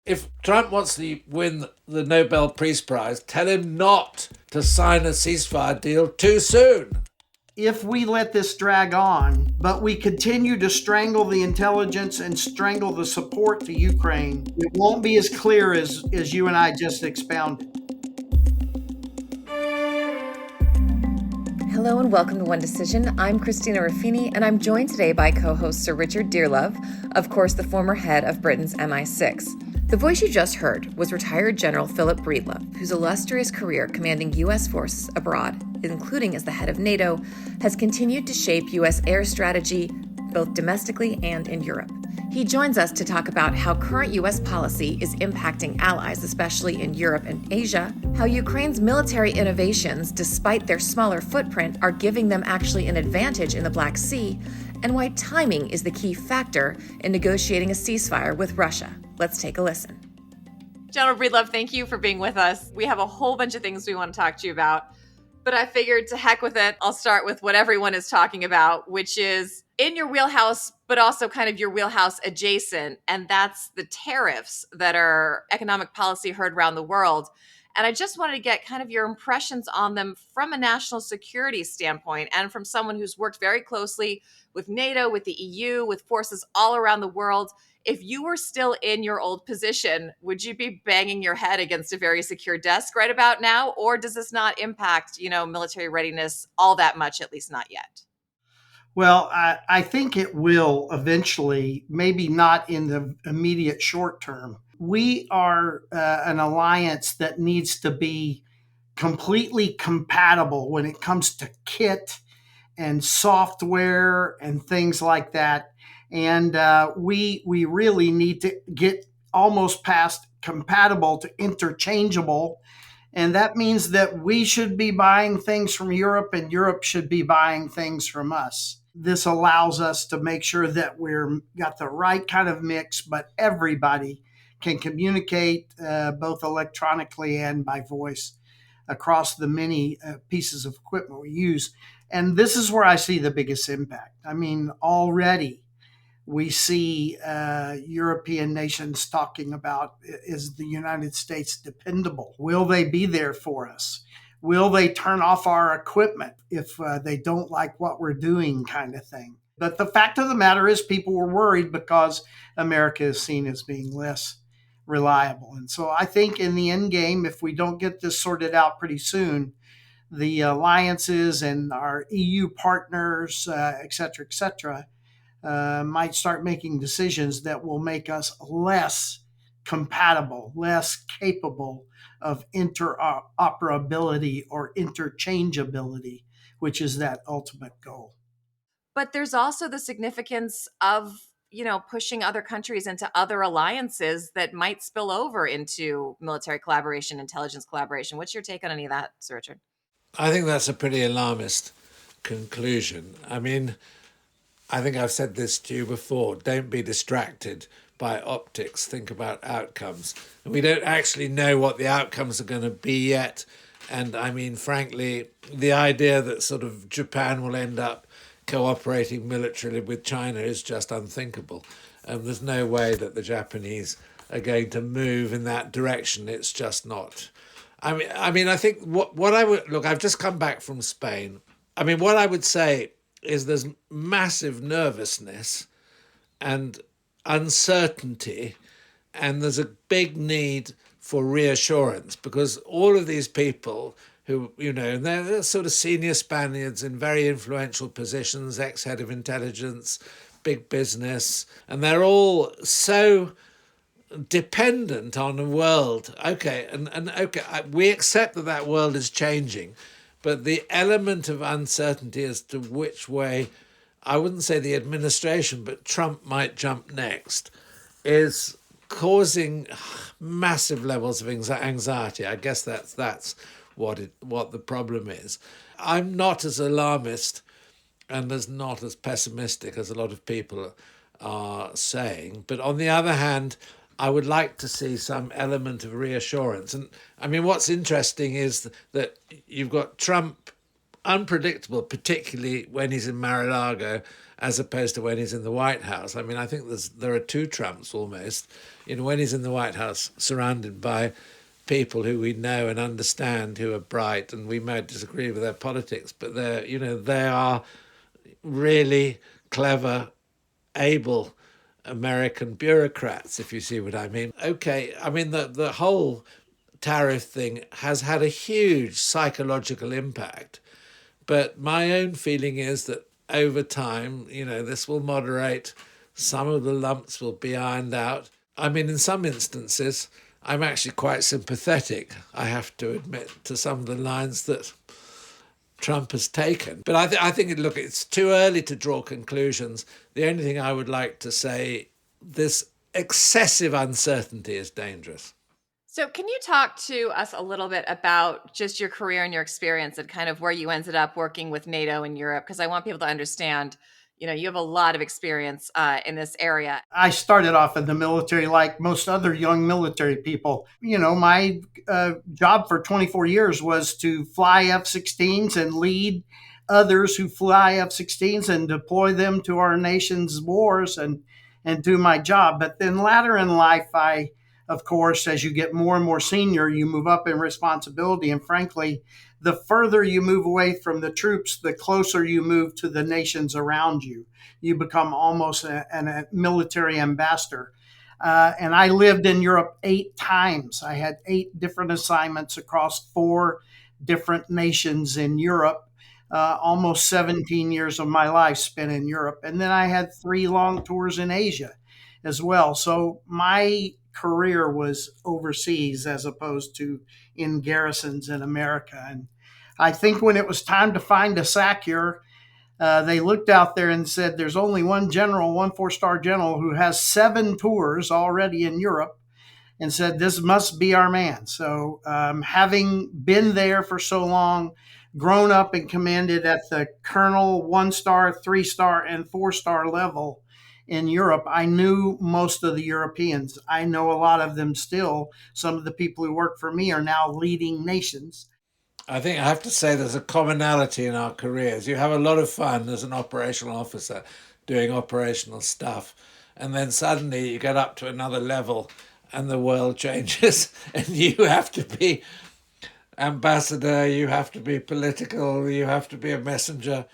If Trump wants to win the Nobel Peace Prize, tell him not to sign a ceasefire deal too soon. If we let this drag on, but we continue to strangle the intelligence and strangle the support to Ukraine, it won't be as clear as you and I just expounded. Hello and welcome to One Decision. I'm Christina Ruffini, and I'm joined today by co-host Sir Richard Dearlove, of course the former head of Britain's MI6. The voice you just heard was retired General Philip Breedlove, whose illustrious career commanding U.S. forces abroad, including as the head of NATO, has continued to shape U.S. air strategy both domestically and in Europe. He joins us to talk about how current U.S. policy is impacting allies, especially in Europe and Asia, how Ukraine's military innovations, despite their smaller footprint, are giving them actually an advantage in the Black Sea, and why timing is the key factor in negotiating a ceasefire with Russia. Let's take a listen. General Breedlove, thank you for being with us. We have a whole bunch of things we want to talk to you about, but I figured to heck with it, I'll start with what everyone is talking about, which is in your wheelhouse, but also kind of your wheelhouse adjacent, and that's the tariffs that are economic policy heard around the world. And I just wanted to get kind of your impressions on them from a national security standpoint and from someone who's worked very closely with NATO, with the EU, with forces all around the world. If you were still in your old position, would you be banging your head against a very secure desk right about now? Or does this not impact, military readiness all that much, at least not yet? Well, I think it will eventually, maybe not in the immediate short term. We are an alliance that needs to be completely compatible when it comes to kit and software and things like that. And we really need to get almost past compatible to interchangeable. And that means that we should be buying things from Europe and Europe should be buying things from us. This allows us to make sure that we're got the right kind of mix, but everybody can communicate both electronically and by voice across the many pieces of equipment we use. And this is where I see the biggest impact. I mean, already we see European nations talking about, is the United States dependable? Will they be there for us? Will they turn off our equipment if they don't like what we're doing, kind of thing? But the fact of the matter is, people were worried because America is seen as being less reliable. And so I think in the end game, if we don't get this sorted out pretty soon, the alliances and our EU partners, et cetera, might start making decisions that will make us less compatible, less capable of interoperability or interchangeability, which is that ultimate goal. But there's also the significance of, pushing other countries into other alliances that might spill over into military collaboration, intelligence collaboration. What's your take on any of that, Sir Richard? I think that's a pretty alarmist conclusion. I mean, I think I've said this to you before. Don't be distracted by optics. Think about outcomes. And we don't actually know what the outcomes are going to be yet. And I mean, frankly, the idea that sort of Japan will end up cooperating militarily with China is just unthinkable. There's no way that the Japanese are going to move in that direction. It's just not. I think what I would look. I've just come back from Spain. I mean, what I would say is there's massive nervousness and uncertainty, and there's a big need for reassurance because all of these people who, they're sort of senior Spaniards in very influential positions, ex-head of intelligence, big business, and they're all so dependent on a world. Okay, and okay, we accept that world is changing, but the element of uncertainty as to which way, I wouldn't say the administration, but Trump might jump next, is causing massive levels of anxiety. I guess that's what the problem is. I'm not as alarmist and as not as pessimistic as a lot of people are saying. But on the other hand, I would like to see some element of reassurance. And I mean, what's interesting is that you've got Trump unpredictable, particularly when he's in Mar-a-Lago as opposed to when he's in the White House. I mean, I think there are two Trumps almost. When he's in the White House, surrounded by people who we know and understand, who are bright, and we may disagree with their politics, but they are really clever, able American bureaucrats, if you see what I mean. Okay, I mean, the whole tariff thing has had a huge psychological impact. But my own feeling is that over time, this will moderate. Some of the lumps will be ironed out. I mean, in some instances, I'm actually quite sympathetic, I have to admit, to some of the lines that Trump has taken. But I think, it's too early to draw conclusions. The only thing I would like to say, this excessive uncertainty is dangerous. So can you talk to us a little bit about just your career and your experience and kind of where you ended up working with NATO in Europe? Because I want people to understand, you have a lot of experience in this area. I started off in the military like most other young military people. My job for 24 years was to fly F-16s and lead others who fly F-16s and deploy them to our nation's wars and do my job. But then later in life, of course, as you get more and more senior, you move up in responsibility. And frankly, the further you move away from the troops, the closer you move to the nations around you. You become almost a military ambassador. And I lived in Europe 8 times. I had 8 different assignments across 4 different nations in Europe. Almost 17 years of my life spent in Europe. And then I had 3 long tours in Asia as well. So my career was overseas as opposed to in garrisons in America. And I think when it was time to find a SACEUR, they looked out there and said, there's only one general, one 4-star general who has 7 tours already in Europe, and said, this must be our man. So having been there for so long, grown up and commanded at the colonel, 1-star, 3-star, and 4-star level in Europe, I knew most of the Europeans. I know a lot of them still. Some of the people who work for me are now leading nations. I think I have to say there's a commonality in our careers. You have a lot of fun as an operational officer doing operational stuff, and then suddenly you get up to another level and the world changes and you have to be ambassador, you have to be political, you have to be a messenger.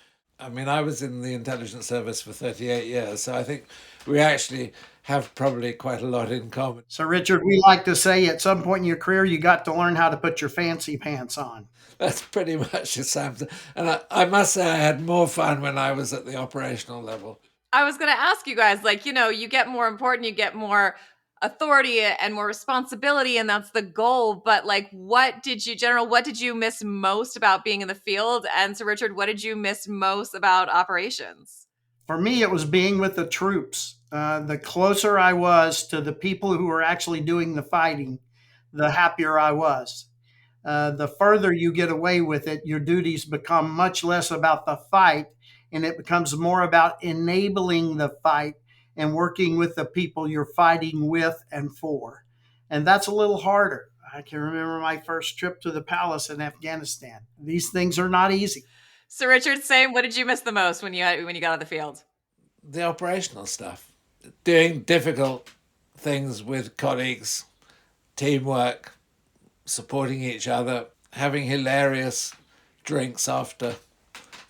I mean, I was in the intelligence service for 38 years, so I think we actually have probably quite a lot in common. So, Richard, we like to say at some point in your career, you got to learn how to put your fancy pants on. That's pretty much the same. And I must say I had more fun when I was at the operational level. I was going to ask you guys, you get more important, you get more authority and more responsibility, and that's the goal. But what did you miss most about being in the field? And so, Richard, what did you miss most about operations? For me, it was being with the troops. The closer I was to the people who were actually doing the fighting, the happier I was. The further you get away with it, your duties become much less about the fight, and it becomes more about enabling the fight and working with the people you're fighting with and for. And that's a little harder. I can remember my first trip to the palace in Afghanistan. These things are not easy. So, Richard, same. What did you miss the most when you got on the field? The operational stuff, doing difficult things with colleagues, teamwork, supporting each other, having hilarious drinks after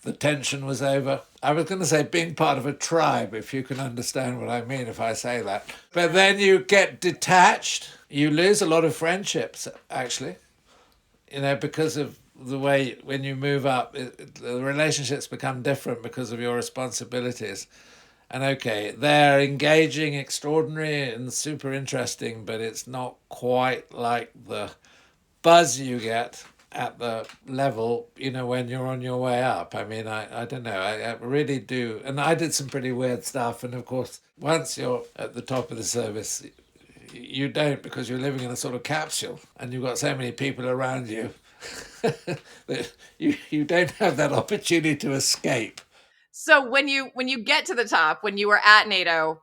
the tension was over. I was going to say being part of a tribe, if you can understand what I mean if I say that. But then you get detached. You lose a lot of friendships, actually, because of the way when you move up, the relationships become different because of your responsibilities. And okay, they're engaging, extraordinary and super interesting, but it's not quite like the buzz you get at the level, when you're on your way up. I mean, I don't know, I really do. And I did some pretty weird stuff. And of course, once you're at the top of the service, you don't, because you're living in a sort of capsule and you've got so many people around you that you don't have that opportunity to escape. So when you get to the top, when you were at NATO,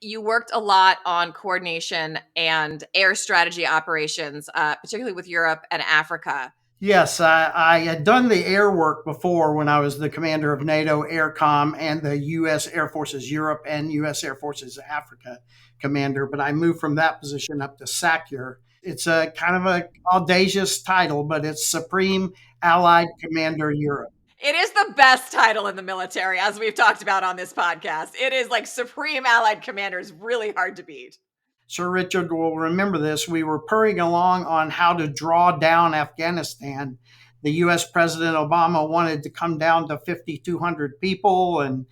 you worked a lot on coordination and air strategy operations, particularly with Europe and Africa. Yes, I had done the air work before when I was the commander of NATO AirCom and the U.S. Air Forces Europe and U.S. Air Forces Africa commander, but I moved from that position up to SACEUR. It's a kind of a audacious title, but it's Supreme Allied Commander Europe. It is the best title in the military, as we've talked about on this podcast. It is like Supreme Allied Commander is really hard to beat. Sir Richard will remember this. We were purring along on how to draw down Afghanistan. The U.S. President Obama wanted to come down to 5,200 people, and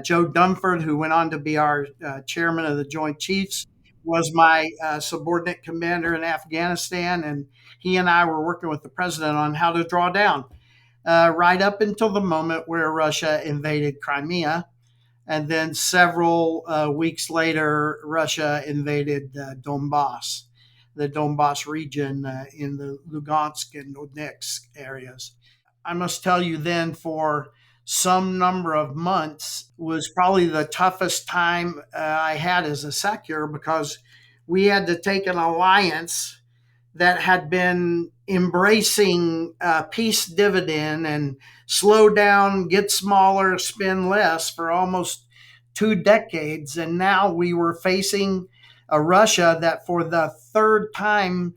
Joe Dunford, who went on to be our chairman of the Joint Chiefs, was my subordinate commander in Afghanistan, and he and I were working with the president on how to draw down. Right up until the moment where Russia invaded Crimea. And then several weeks later, Russia invaded Donbass, the Donbass region in the Lugansk and Donetsk areas. I must tell you then, for some number of months, was probably the toughest time I had as a SACEUR, because we had to take an alliance that had been embracing peace dividend and slow down, get smaller, spend less for almost 2 decades. And now we were facing a Russia that, for the third time,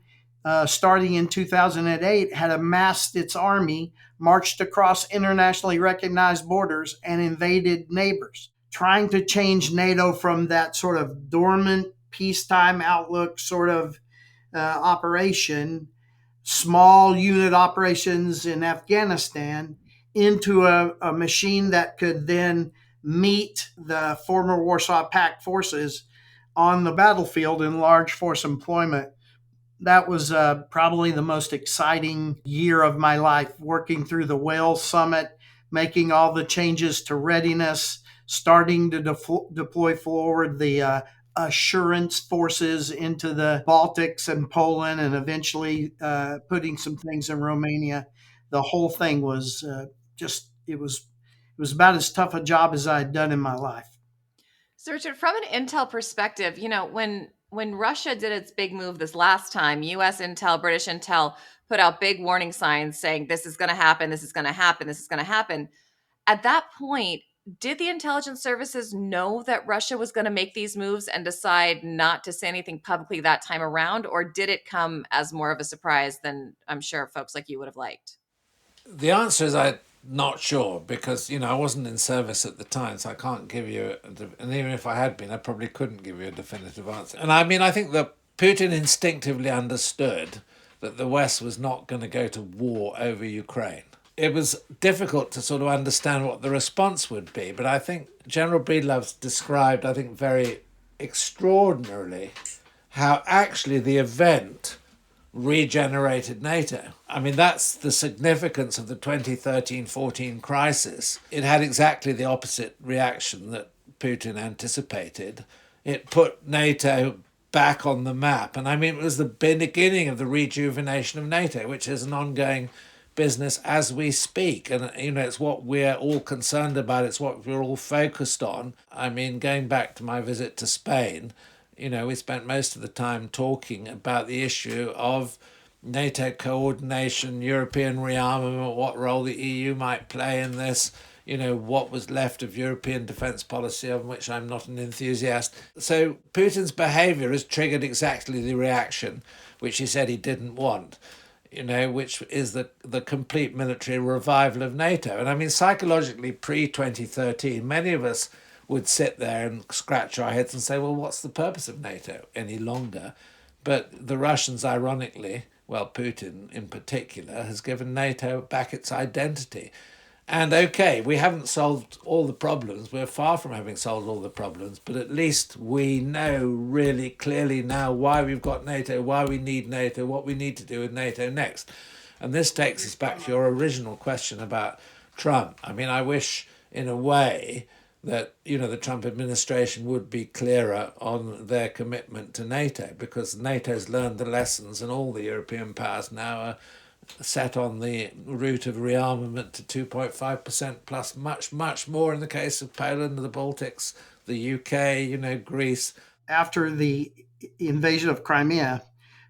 starting in 2008, had amassed its army, marched across internationally recognized borders, and invaded neighbors, trying to change NATO from that sort of dormant peacetime outlook sort of operation, small unit operations in Afghanistan, into a machine that could then meet the former Warsaw Pact forces on the battlefield in large force employment. That was probably the most exciting year of my life, working through the Wales Summit, making all the changes to readiness, starting to deploy forward the assurance forces into the Baltics and Poland, and eventually putting some things in Romania. The whole thing was it was about as tough a job as I had done in my life. So, Richard, from an intel perspective, when Russia did its big move this last time, U.S. intel, British intel put out big warning signs saying this is going to happen, this is going to happen, this is going to happen. At that point, did the intelligence services know that Russia was going to make these moves and decide not to say anything publicly that time around, or did it come as more of a surprise than I'm sure folks like you would have liked? The answer is I'm not sure, because I wasn't in service at the time, so I can't give you and even if I had been, I probably couldn't give you a definitive answer. And I think that Putin instinctively understood that the West was not going to go to war over Ukraine. It was difficult to sort of understand what the response would be, but I think General Breedlove's described, I think, very extraordinarily how actually the event regenerated NATO. That's the significance of the 2013-14 crisis. It had exactly the opposite reaction that Putin anticipated. It put NATO back on the map. And it was the beginning of the rejuvenation of NATO, which is an ongoing business as we speak. And, it's what we're all concerned about. It's what we're all focused on. Going back to my visit to Spain, we spent most of the time talking about the issue of NATO coordination, European rearmament, what role the EU might play in this, what was left of European defence policy, of which I'm not an enthusiast. So Putin's behaviour has triggered exactly the reaction which he said he didn't want, which is the complete military revival of NATO. And psychologically, pre-2013, many of us would sit there and scratch our heads and say, well, what's the purpose of NATO any longer? But the Russians, ironically, well, Putin in particular, has given NATO back its identity. And okay, we haven't solved all the problems. We're far from having solved all the problems, but at least we know really clearly now why we've got NATO, why we need NATO, what we need to do with NATO next. And this takes us back to your original question about Trump. I wish, in a way, that the Trump administration would be clearer on their commitment to NATO, because NATO's learned the lessons, and all the European powers now are set on the route of rearmament to 2.5% plus, much, much more in the case of Poland, the Baltics, the UK, Greece. After the invasion of Crimea,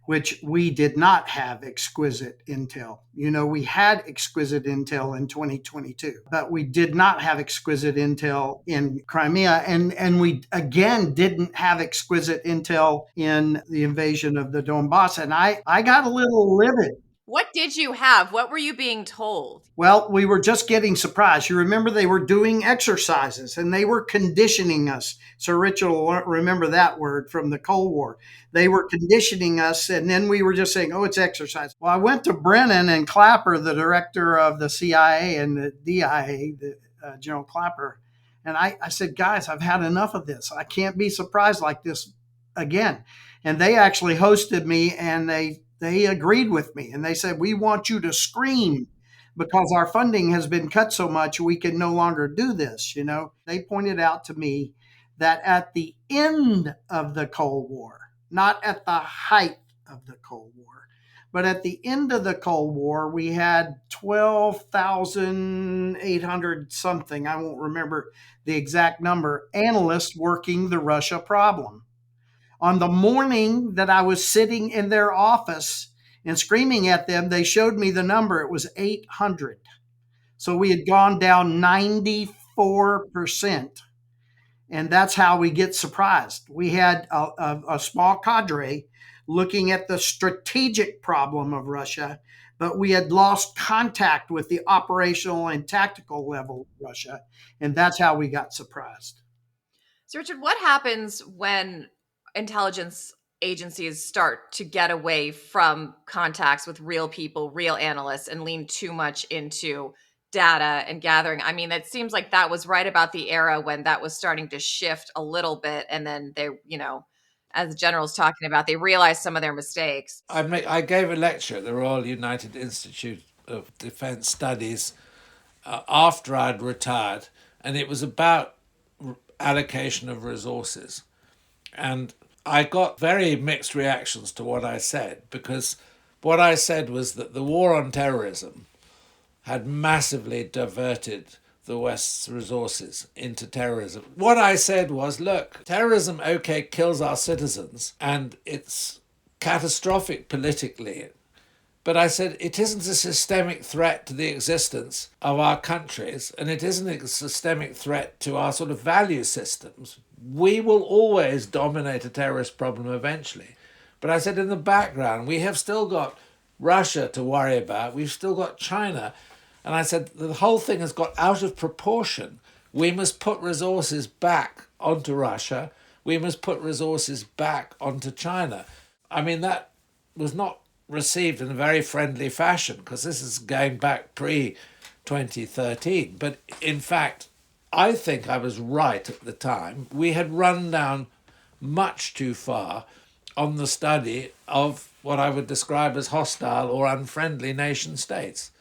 which we did not have exquisite intel. We had exquisite intel in 2022, but we did not have exquisite intel in Crimea. And we, again, didn't have exquisite intel in the invasion of the Donbass. And I got a little livid. What did you have? What were you being told? Well, we were just getting surprised. You remember they were doing exercises and they were conditioning us. Sir Richard will remember that word from the Cold War. They were conditioning us, and then we were just saying, oh, it's exercise. Well, I went to Brennan and Clapper, the director of the CIA and the DIA, General Clapper, and I said, guys, I've had enough of this. I can't be surprised like this again. And they actually hosted me, and they agreed with me, and they said, we want you to scream because our funding has been cut so much, we can no longer do this. They pointed out to me that at the end of the Cold War, not at the height of the Cold War, but at the end of the Cold War, we had 12,800 something, I won't remember the exact number, analysts working the Russia problem. On the morning that I was sitting in their office and screaming at them, they showed me the number. It was 800. So we had gone down 94%. And that's how we get surprised. We had a small cadre looking at the strategic problem of Russia, but we had lost contact with the operational and tactical level of Russia. And that's how we got surprised. So, Richard, what happens when intelligence agencies start to get away from contacts with real people, real analysts, and lean too much into data and gathering? I mean, it seems like that was right about the era when that was starting to shift a little bit. And then they, as the general's talking about, they realized some of their mistakes. I gave a lecture at the Royal United Institute of Defence Studies after I'd retired, and it was about allocation of resources. And I got very mixed reactions to what I said, because what I said was that the war on terrorism had massively diverted the West's resources into terrorism. What I said was, look, terrorism, okay, kills our citizens and it's catastrophic politically. But I said, it isn't a systemic threat to the existence of our countries, and it isn't a systemic threat to our sort of value systems. We will always dominate a terrorist problem eventually. But I said, in the background, we have still got Russia to worry about. We've still got China. And I said, the whole thing has got out of proportion. We must put resources back onto Russia. We must put resources back onto China. I mean, that was not received in a very friendly fashion, because this is going back pre-2013. But in fact, I think I was right at the time. We had run down much too far on the study of what I would describe as hostile or unfriendly nation states.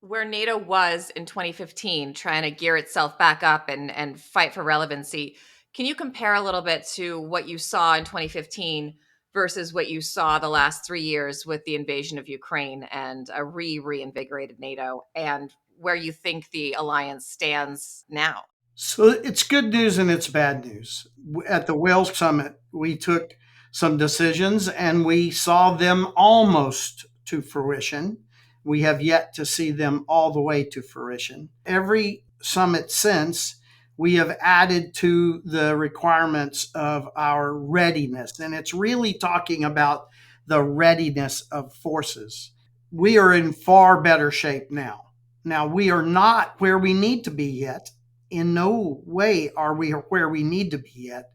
Where NATO was in 2015, trying to gear itself back up and fight for relevancy, can you compare a little bit to what you saw in 2015 versus what you saw the last 3 years with the invasion of Ukraine and a reinvigorated NATO, and where you think the alliance stands now? So it's good news and it's bad news. At the Wales Summit, we took some decisions and we saw them almost to fruition. We have yet to see them all the way to fruition. Every summit since, we have added to the requirements of our readiness. And it's really talking about the readiness of forces. We are in far better shape now. Now, we are not where we need to be yet. In no way are we where we need to be yet,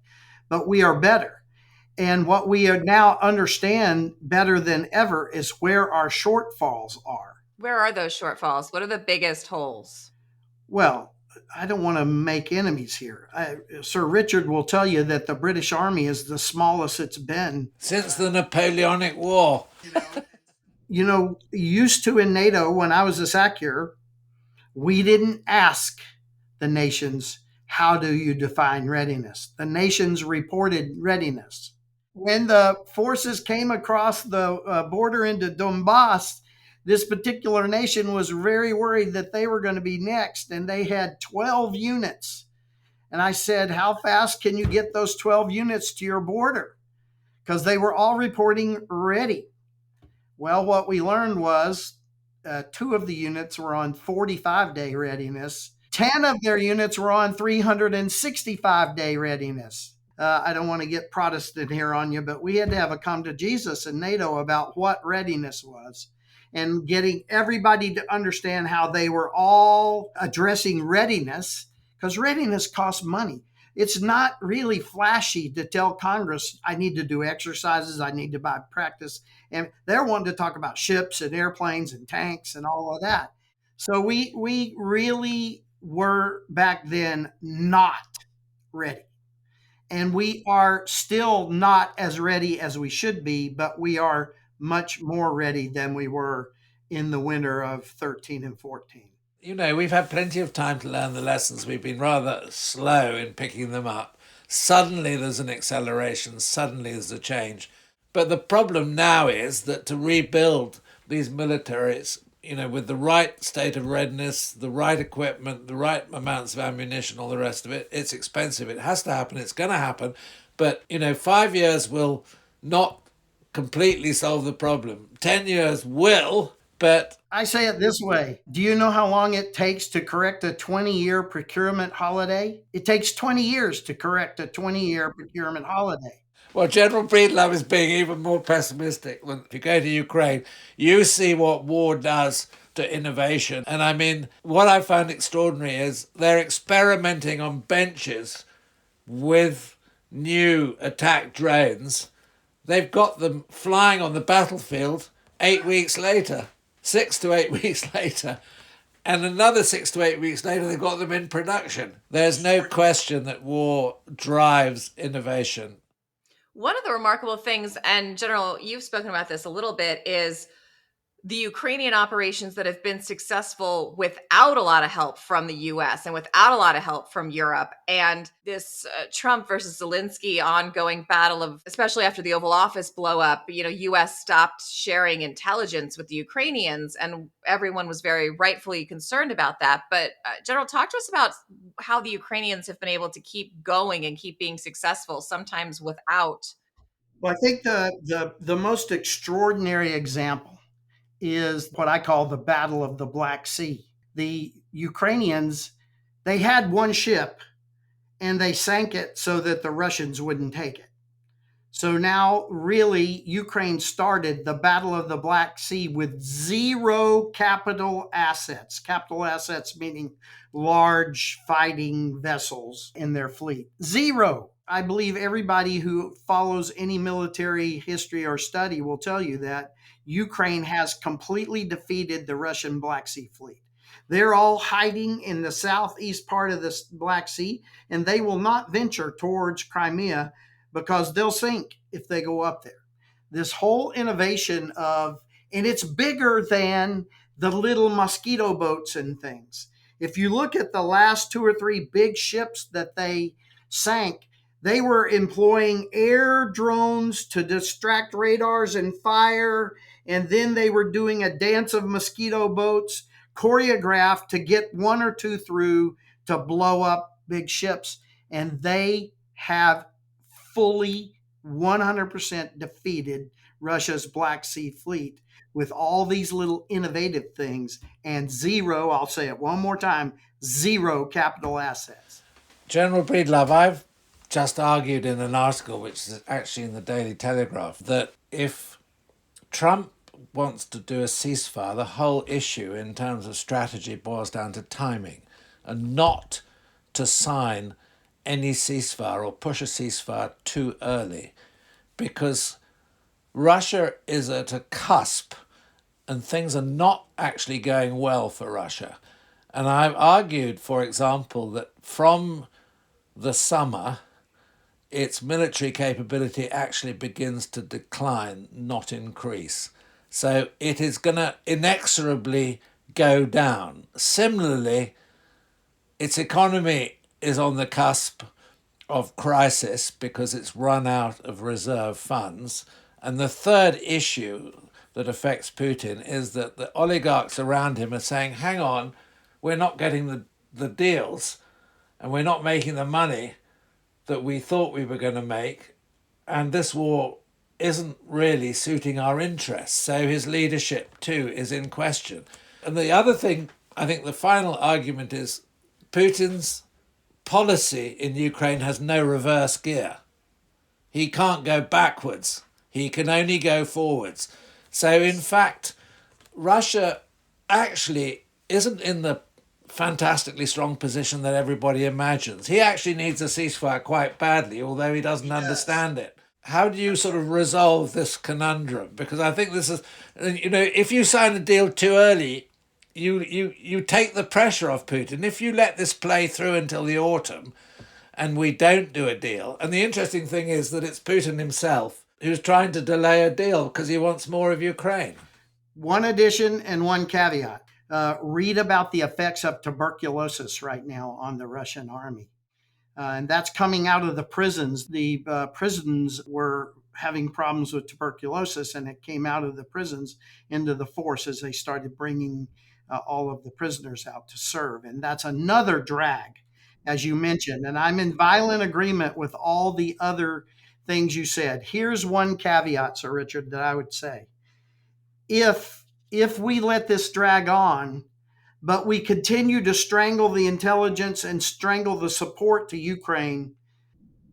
but we are better. And what we now understand better than ever is where our shortfalls are. Where are those shortfalls? What are the biggest holes? Well, I don't want to make enemies here. Sir Richard will tell you that the British Army is the smallest it's been since the Napoleonic War. Used to in NATO, when I was a SACUR, we didn't ask the nations, how do you define readiness? The nations reported readiness. When the forces came across the border into Donbass, this particular nation was very worried that they were going to be next, and they had 12 units. And I said, how fast can you get those 12 units to your border? Because they were all reporting ready. Well, what we learned was two of the units were on 45-day readiness. 10 of their units were on 365-day readiness. I don't want to get Protestant here on you, but we had to have a come to Jesus in NATO about what readiness was and getting everybody to understand how they were all addressing readiness, because readiness costs money. It's not really flashy to tell Congress, I need to do exercises, I need to buy practice. And they're wanting to talk about ships and airplanes and tanks and all of that. So we really were back then not ready. And we are still not as ready as we should be, but we are much more ready than we were in the winter of 13 and 14. We've had plenty of time to learn the lessons. We've been rather slow in picking them up. Suddenly there's an acceleration, suddenly there's a change. But the problem now is that to rebuild these militaries, with the right state of readiness, the right equipment, the right amounts of ammunition, all the rest of it, it's expensive. It has to happen. It's going to happen. But, 5 years will not completely solve the problem. 10 years will, but I say it this way. Do you know how long it takes to correct a 20-year procurement holiday? It takes 20 years to correct a 20-year procurement holiday. well, General Breedlove is being even more pessimistic. When if you go to Ukraine, you see what war does to innovation. And I mean, what I found extraordinary is they're experimenting on benches with new attack drones. They've got them flying on the battlefield 8 weeks later, 6 to 8 weeks later. And another 6 to 8 weeks later, they've got them in production. There's no question that war drives innovation. One of the remarkable things, and General, you've spoken about this a little bit, is the Ukrainian operations that have been successful without a lot of help from the US and without a lot of help from Europe. And this Trump versus Zelensky ongoing battle of, especially after the Oval Office blow up, US stopped sharing intelligence with the Ukrainians, and everyone was very rightfully concerned about that. But General, talk to us about how the Ukrainians have been able to keep going and keep being successful, sometimes without. Well, I think the most extraordinary example is what I call the Battle of the Black Sea. The Ukrainians, they had one ship and they sank it so that the Russians wouldn't take it. So now, really, Ukraine started the Battle of the Black Sea with zero capital assets meaning large fighting vessels in their fleet. Zero. I believe everybody who follows any military history or study will tell you that Ukraine has completely defeated the Russian Black Sea fleet. They're all hiding in the southeast part of the Black Sea, and they will not venture towards Crimea because they'll sink if they go up there. This whole innovation and it's bigger than the little mosquito boats and things. If you look at the last 2 or 3 big ships that they sank, they were employing air drones to distract radars and fire, and then they were doing a dance of mosquito boats choreographed to get 1 or 2 through to blow up big ships. And they have fully 100% defeated Russia's Black Sea fleet with all these little innovative things and zero, I'll say it one more time, zero capital assets. General Breedlove, I've just argued in an article, which is actually in the Daily Telegraph, that if Trump wants to do a ceasefire, the whole issue in terms of strategy boils down to timing and not to sign any ceasefire or push a ceasefire too early, because Russia is at a cusp and things are not actually going well for Russia. And I've argued, for example, that from the summer, its military capability actually begins to decline, not increase. So it is going to inexorably go down. Similarly, its economy is on the cusp of crisis because it's run out of reserve funds. And the third issue that affects Putin is that the oligarchs around him are saying, hang on, we're not getting the deals and we're not making the money that we thought we were going to make. And this war isn't really suiting our interests. So his leadership, too, is in question. And the other thing, I think the final argument is Putin's policy in Ukraine has no reverse gear. He can't go backwards. He can only go forwards. So, in fact, Russia actually isn't in the fantastically strong position that everybody imagines. He actually needs a ceasefire quite badly, although he doesn't understand it. How do you sort of resolve this conundrum? Because I think this is, if you sign a deal too early, you take the pressure off Putin. If you let this play through until the autumn and we don't do a deal, and the interesting thing is that it's Putin himself who's trying to delay a deal because he wants more of Ukraine. One addition and one caveat. Read about the effects of tuberculosis right now on the Russian army. And that's coming out of the prisons. The prisons were having problems with tuberculosis, and it came out of the prisons into the force as they started bringing all of the prisoners out to serve. And that's another drag, as you mentioned. And I'm in violent agreement with all the other things you said. Here's one caveat, Sir Richard, that I would say. If we let this drag on, but we continue to strangle the intelligence and strangle the support to Ukraine,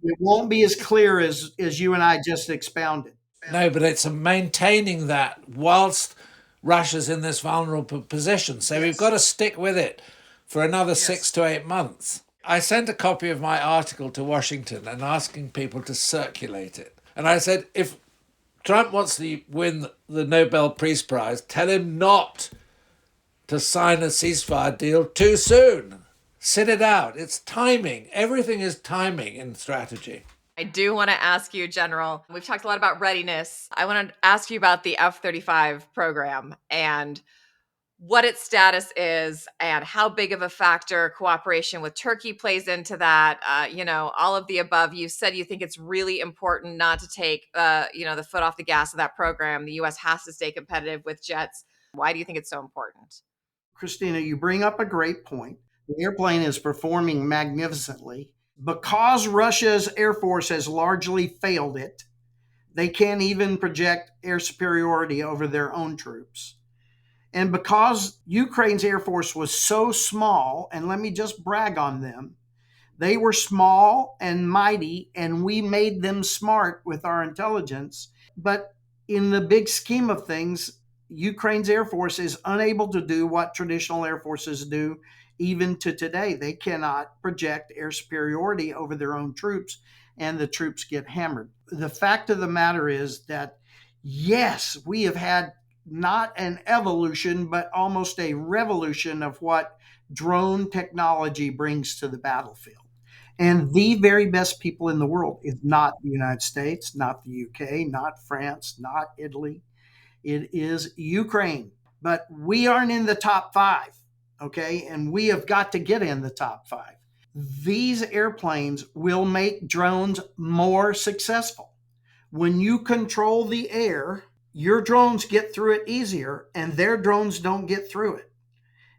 it won't be as clear as you and I just expounded. No, but it's maintaining that whilst Russia's in this vulnerable position. So we've got to stick with it for another 6 to 8 months. I sent a copy of my article to Washington and asking people to circulate it. And I said, if Trump wants to win the Nobel Peace Prize, tell him not to sign a ceasefire deal too soon. Sit it out. It's timing. Everything is timing in strategy. I do want to ask you, General, we've talked a lot about readiness. I want to ask you about the F-35 program and what its status is and how big of a factor cooperation with Turkey plays into that. All of the above. You said you think it's really important not to take, the foot off the gas of that program. The U.S. has to stay competitive with jets. Why do you think it's so important? Christina, you bring up a great point. The airplane is performing magnificently. Because Russia's Air Force has largely failed it, they can't even project air superiority over their own troops. And because Ukraine's Air Force was so small, and let me just brag on them, they were small and mighty, and we made them smart with our intelligence. But in the big scheme of things, Ukraine's Air Force is unable to do what traditional air forces do even to today. They cannot project air superiority over their own troops, and the troops get hammered. The fact of the matter is that, yes, we have had not an evolution, but almost a revolution of what drone technology brings to the battlefield. And the very best people in the world is not the United States, not the UK, not France, not Italy. It is Ukraine. But we aren't in the top 5, okay? And we have got to get in the top 5. These airplanes will make drones more successful. When you control the air, your drones get through it easier, and their drones don't get through it.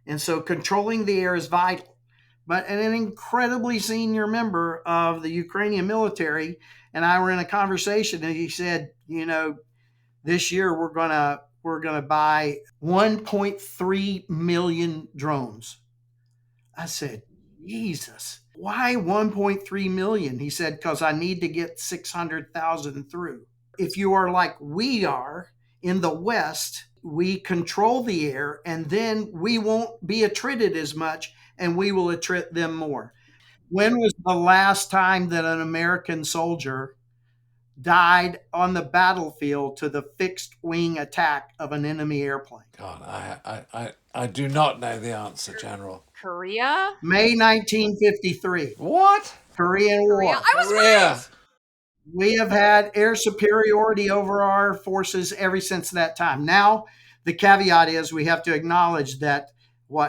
And so controlling the air is vital. But an incredibly senior member of the Ukrainian military and I were in a conversation, and he said, this year we're gonna buy 1.3 million drones. I said, Jesus, why 1.3 million? He said, because I need to get 600,000 through. If you are like we are in the West, we control the air, and then we won't be attrited as much, and we will attrit them more. When was the last time that an American soldier died on the battlefield to the fixed wing attack of an enemy airplane? God, I do not know the answer, General. Korea? May 1953. What? Korean War. I was Korea. right. We have had air superiority over our forces ever since that time. Now, the caveat is we have to acknowledge that,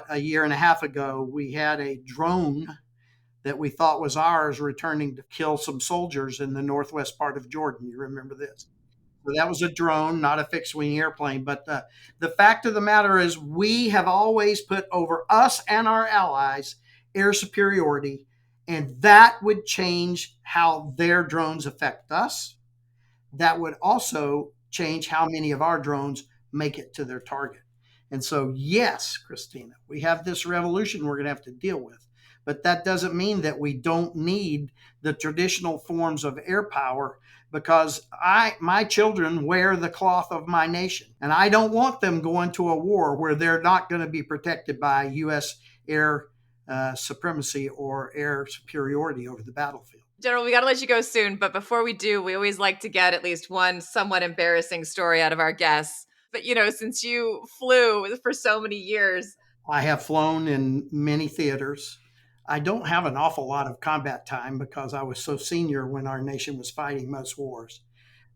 a year and a half ago, we had a drone that we thought was ours returning to kill some soldiers in the northwest part of Jordan. You remember this? So that was a drone, not a fixed-wing airplane. But the fact of the matter is we have always put over us and our allies air superiority, and that would change how their drones affect us. that would also change how many of our drones make it to their target. And so, yes, Christina, we have this revolution we're going to have to deal with. But that doesn't mean that we don't need the traditional forms of air power, because my children wear the cloth of my nation. And I don't want them going to a war where they're not going to be protected by U.S. air supremacy or air superiority over the battlefield. General, we got to let you go soon. But before we do, we always like to get at least one somewhat embarrassing story out of our guests. But, since you flew for so many years. I have flown in many theaters. I don't have an awful lot of combat time because I was so senior when our nation was fighting most wars.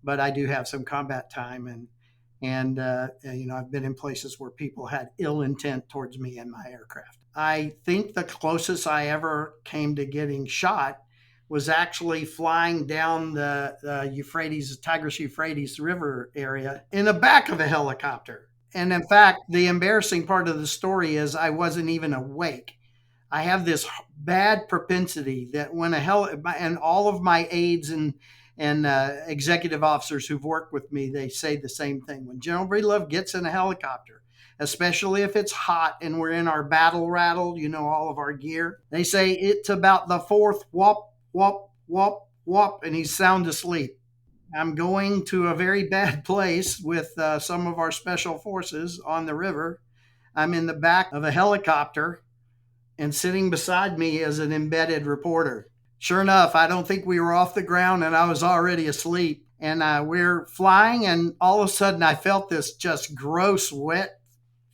But I do have some combat time. And I've been in places where people had ill intent towards me and my aircraft. I think the closest I ever came to getting shot was actually flying down the Tigris-Euphrates River area in the back of a helicopter. And in fact, the embarrassing part of the story is I wasn't even awake. I have this bad propensity that when and all of my aides and executive officers who've worked with me, they say the same thing. When General Breedlove gets in a helicopter, especially if it's hot and we're in our battle rattle, all of our gear, they say it's about the fourth whoop, whoop, whoop, whoop, and he's sound asleep. I'm going to a very bad place with some of our special forces on the river. I'm in the back of a helicopter, and sitting beside me is an embedded reporter. Sure enough, I don't think we were off the ground and I was already asleep. And we're flying, and all of a sudden I felt this just gross, wet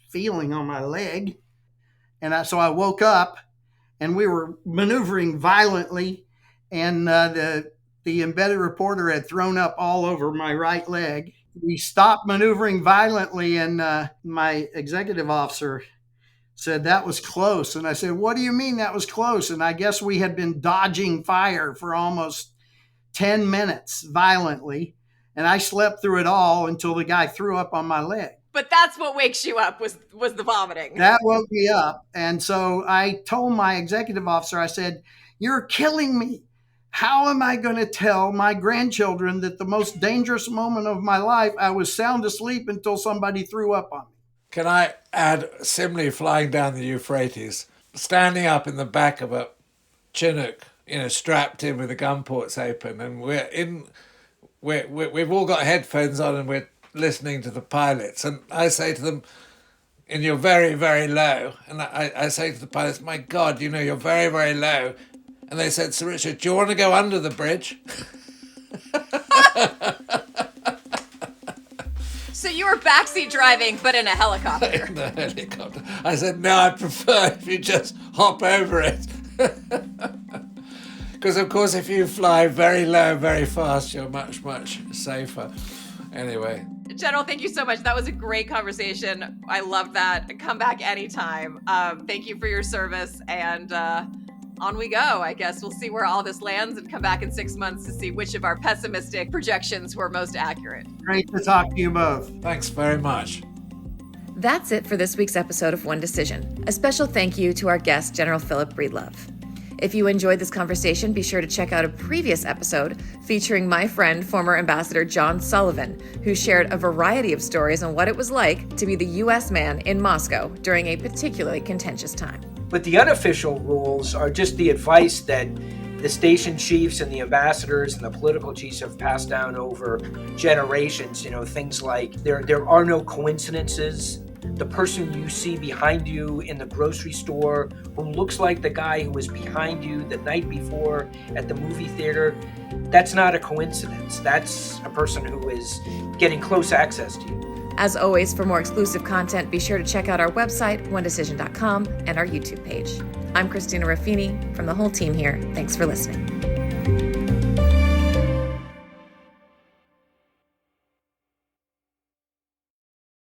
feeling on my leg. And so I woke up, and we were maneuvering violently, and the embedded reporter had thrown up all over my right leg. We stopped maneuvering violently, and my executive officer said, "That was close." And I said, "What do you mean that was close?" And I guess we had been dodging fire for almost 10 minutes violently. And I slept through it all until the guy threw up on my leg. But that's what wakes you up was the vomiting. That woke me up. And so I told my executive officer, I said, "You're killing me. How am I going to tell my grandchildren that the most dangerous moment of my life, I was sound asleep until somebody threw up on me?" Can I add, similarly flying down the Euphrates, standing up in the back of a Chinook, strapped in with the gun ports open, and we've all got headphones on and we're listening to the pilots, and I say to them, and you're very, very low, and I say to the pilots, "My God, you're very, very low." And they said, "Sir Richard, do you want to go under the bridge?" So you were backseat driving, but in a helicopter. In a helicopter. I said, "No, I prefer if you just hop over it." Because, of course, if you fly very low, very fast, you're much, much safer. Anyway. General, thank you so much. That was a great conversation. I love that. Come back anytime. Thank you for your service. And on we go. I guess we'll see where all this lands and come back in 6 months to see which of our pessimistic projections were most accurate. Great to talk to you both. Thanks very much. That's it for this week's episode of One Decision. A special thank you to our guest, General Philip Breedlove. If you enjoyed this conversation, be sure to check out a previous episode featuring my friend, former Ambassador John Sullivan, who shared a variety of stories on what it was like to be the U.S. man in Moscow during a particularly contentious time. But the unofficial rules are just the advice that the station chiefs and the ambassadors and the political chiefs have passed down over generations. Things like there are no coincidences. The person you see behind you in the grocery store who looks like the guy who was behind you the night before at the movie theater, that's not a coincidence. That's a person who is getting close access to you. As always, for more exclusive content, be sure to check out our website, onedecision.com, and our YouTube page. I'm Christina Ruffini from the whole team here. Thanks for listening.